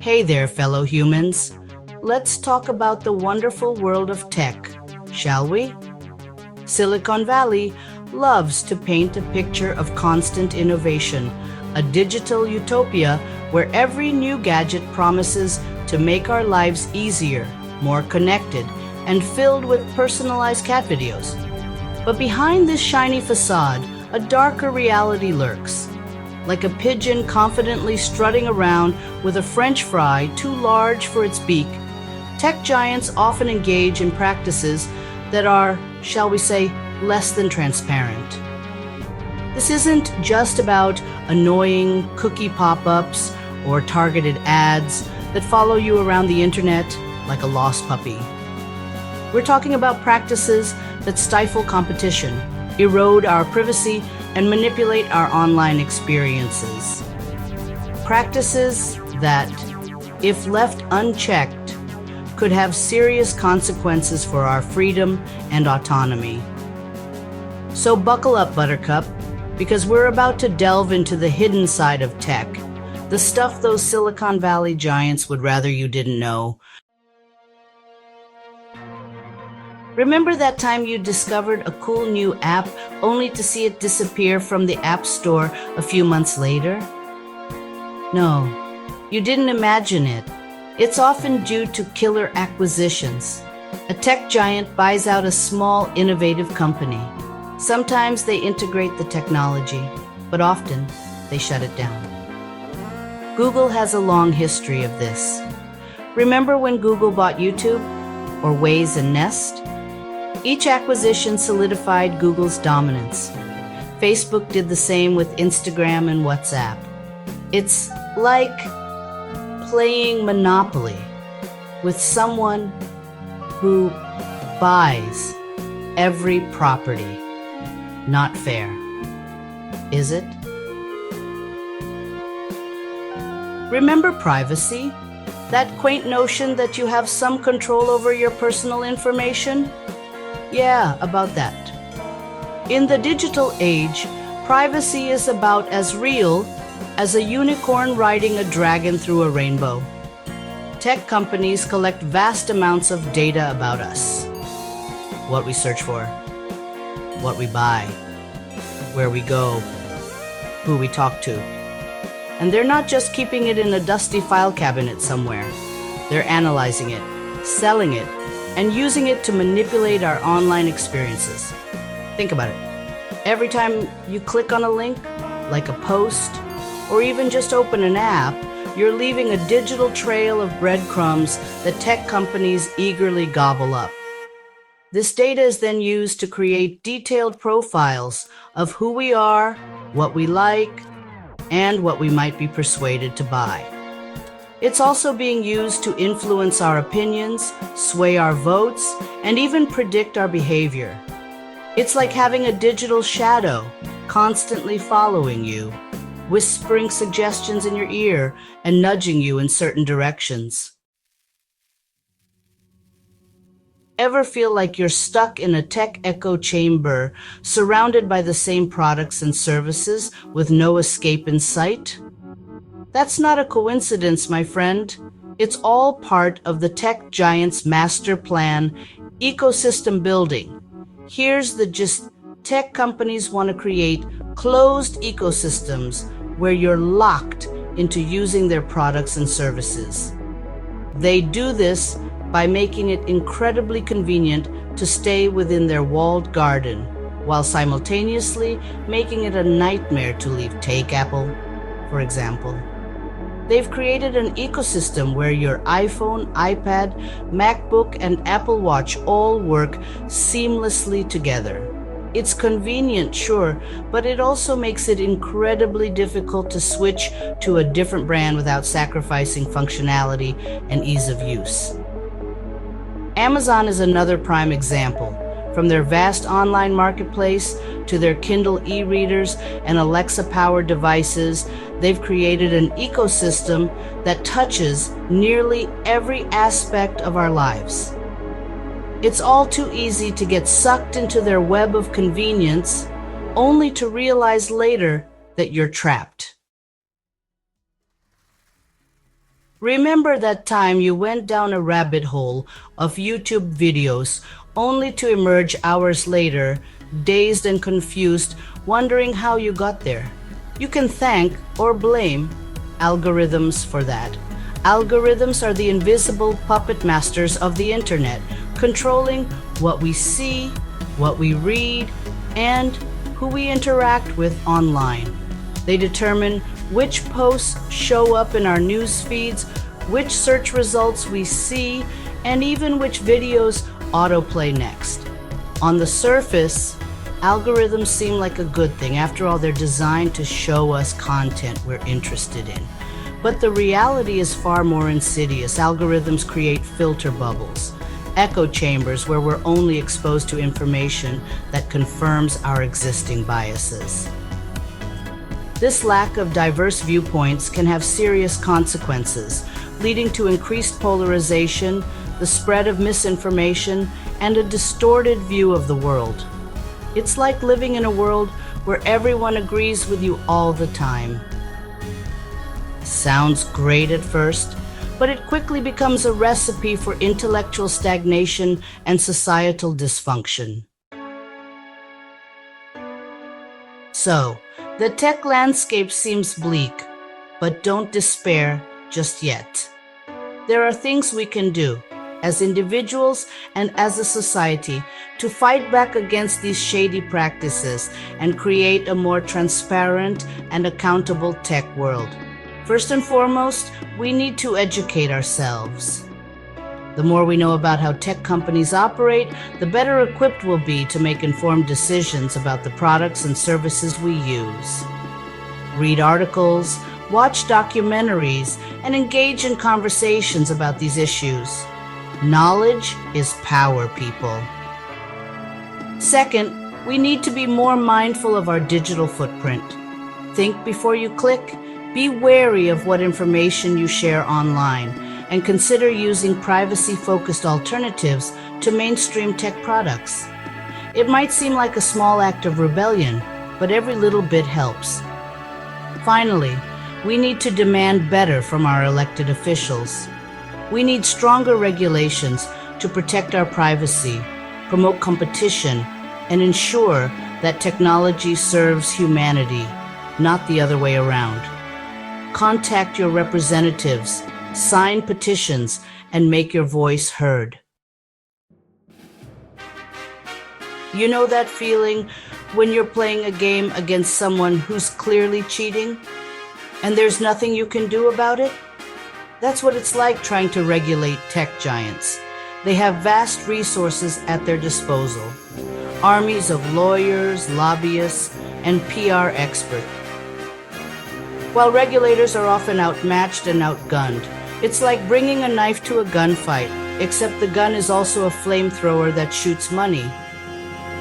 Hey there, fellow humans. Let's talk about the wonderful world of tech, shall we? Silicon Valley loves to paint a picture of constant innovation, a digital utopia where every new gadget promises to make our lives easier, more connected, and filled with personalized cat videos. But behind this shiny facade, a darker reality lurks. Like a pigeon confidently strutting around with a French fry too large for its beak, tech giants often engage in practices that are, shall we say, less than transparent. This isn't just about annoying cookie pop-ups or targeted ads that follow you around the internet like a lost puppy. We're talking about practices that stifle competition, erode our privacy, and manipulate our online experiences. Practices that, if left unchecked, could have serious consequences for our freedom and autonomy. So buckle up, Buttercup, because we're about to delve into the hidden side of tech, the stuff those Silicon Valley giants would rather you didn't know. Remember that time you discovered a cool new app only to see it disappear from the App Store a few months later? No, you didn't imagine it. It's often due to killer acquisitions. A tech giant buys out a small, innovative company. Sometimes they integrate the technology, but often they shut it down. Google has a long history of this. Remember when Google bought YouTube, or Waze and Nest? Each acquisition solidified Google's dominance. Facebook did the same with Instagram and WhatsApp. It's like playing Monopoly with someone who buys every property. Not fair, is it? Remember privacy? That quaint notion that you have some control over your personal information? Yeah, about that. In the digital age, privacy is about as real as a unicorn riding a dragon through a rainbow. Tech companies collect vast amounts of data about us. What we search for, what we buy, where we go, who we talk to. And they're not just keeping it in a dusty file cabinet somewhere. They're analyzing it, selling it, and using it to manipulate our online experiences. Think about it. Every time you click on a link, like a post, or even just open an app, you're leaving a digital trail of breadcrumbs that tech companies eagerly gobble up. This data is then used to create detailed profiles of who we are, what we like, and what we might be persuaded to buy. It's also being used to influence our opinions, sway our votes, and even predict our behavior. It's like having a digital shadow constantly following you, whispering suggestions in your ear and nudging you in certain directions. Ever feel like you're stuck in a tech echo chamber, surrounded by the same products and services with no escape in sight? That's not a coincidence, my friend. It's all part of the tech giant's master plan, ecosystem building. Here's the gist. Tech companies want to create closed ecosystems where you're locked into using their products and services. They do this by making it incredibly convenient to stay within their walled garden, while simultaneously making it a nightmare to leave. Take Apple, for example. They've created an ecosystem where your iPhone, iPad, MacBook, and Apple Watch all work seamlessly together. It's convenient, sure, but it also makes it incredibly difficult to switch to a different brand without sacrificing functionality and ease of use. Amazon is another prime example. From their vast online marketplace to their Kindle e-readers and Alexa-powered devices, they've created an ecosystem that touches nearly every aspect of our lives. It's all too easy to get sucked into their web of convenience, only to realize later that you're trapped. Remember that time you went down a rabbit hole of YouTube videos only to emerge hours later, dazed and confused, wondering how you got there? You can thank or blame algorithms for that. Algorithms are the invisible puppet masters of the internet, controlling what we see, what we read, and who we interact with online. They determine which posts show up in our news feeds, which search results we see, and even which videos autoplay next. On the surface, algorithms seem like a good thing. After all, they're designed to show us content we're interested in. But the reality is far more insidious. Algorithms create filter bubbles, echo chambers where we're only exposed to information that confirms our existing biases. This lack of diverse viewpoints can have serious consequences, leading to increased polarization, the spread of misinformation, and a distorted view of the world. It's like living in a world where everyone agrees with you all the time. Sounds great at first, but it quickly becomes a recipe for intellectual stagnation and societal dysfunction. So, the tech landscape seems bleak, but don't despair just yet. There are things we can do, as individuals and as a society, to fight back against these shady practices and create a more transparent and accountable tech world. First and foremost, we need to educate ourselves. The more we know about how tech companies operate, the better equipped we'll be to make informed decisions about the products and services we use. Read articles, watch documentaries, and engage in conversations about these issues. Knowledge is power, people. Second, we need to be more mindful of our digital footprint. Think before you click. Be wary of what information you share online, and consider using privacy-focused alternatives to mainstream tech products. It might seem like a small act of rebellion, but every little bit helps. Finally, we need to demand better from our elected officials. We need stronger regulations to protect our privacy, promote competition, and ensure that technology serves humanity, not the other way around. Contact your representatives, sign petitions, and make your voice heard. You know that feeling when you're playing a game against someone who's clearly cheating, and there's nothing you can do about it? That's what it's like trying to regulate tech giants. They have vast resources at their disposal, armies of lawyers, lobbyists, and PR experts. While regulators are often outmatched and outgunned, it's like bringing a knife to a gunfight, except the gun is also a flamethrower that shoots money.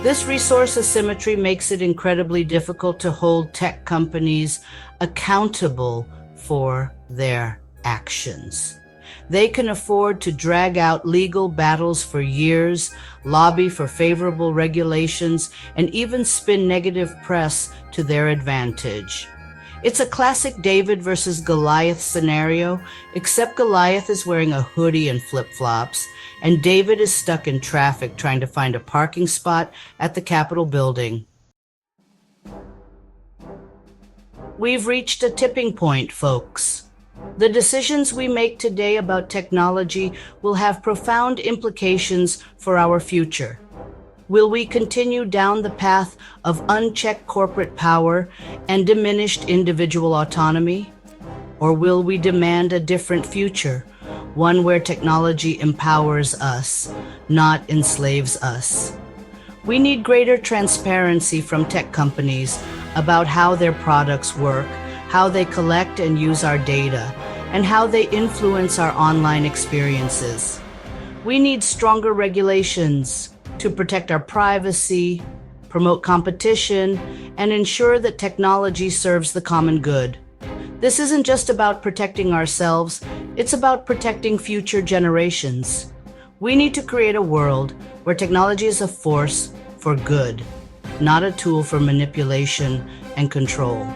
This resource asymmetry makes it incredibly difficult to hold tech companies accountable for their actions. They can afford to drag out legal battles for years, lobby for favorable regulations, and even spin negative press to their advantage. It's a classic David versus Goliath scenario, except Goliath is wearing a hoodie and flip-flops, and David is stuck in traffic trying to find a parking spot at the Capitol building. We've reached a tipping point, folks. The decisions we make today about technology will have profound implications for our future. Will we continue down the path of unchecked corporate power and diminished individual autonomy? Or will we demand a different future, one where technology empowers us, not enslaves us? We need greater transparency from tech companies about how their products work, how they collect and use our data, and how they influence our online experiences. We need stronger regulations to protect our privacy, promote competition, and ensure that technology serves the common good. This isn't just about protecting ourselves, it's about protecting future generations. We need to create a world where technology is a force for good, not a tool for manipulation and control.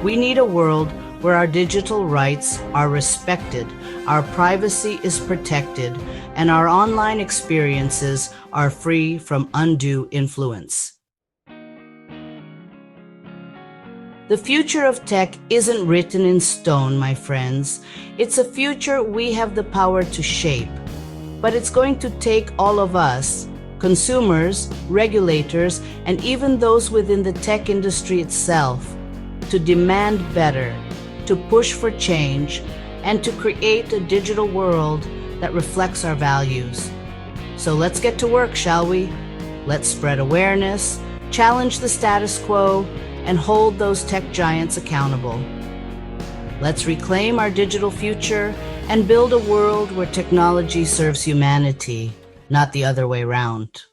We need a world where our digital rights are respected, our privacy is protected, and our online experiences are free from undue influence. The future of tech isn't written in stone, my friends. It's a future we have the power to shape. But it's going to take all of us, consumers, regulators, and even those within the tech industry itself, to demand better, to push for change, and to create a digital world that reflects our values. So let's get to work, shall we? Let's spread awareness, challenge the status quo, and hold those tech giants accountable. Let's reclaim our digital future and build a world where technology serves humanity, not the other way around.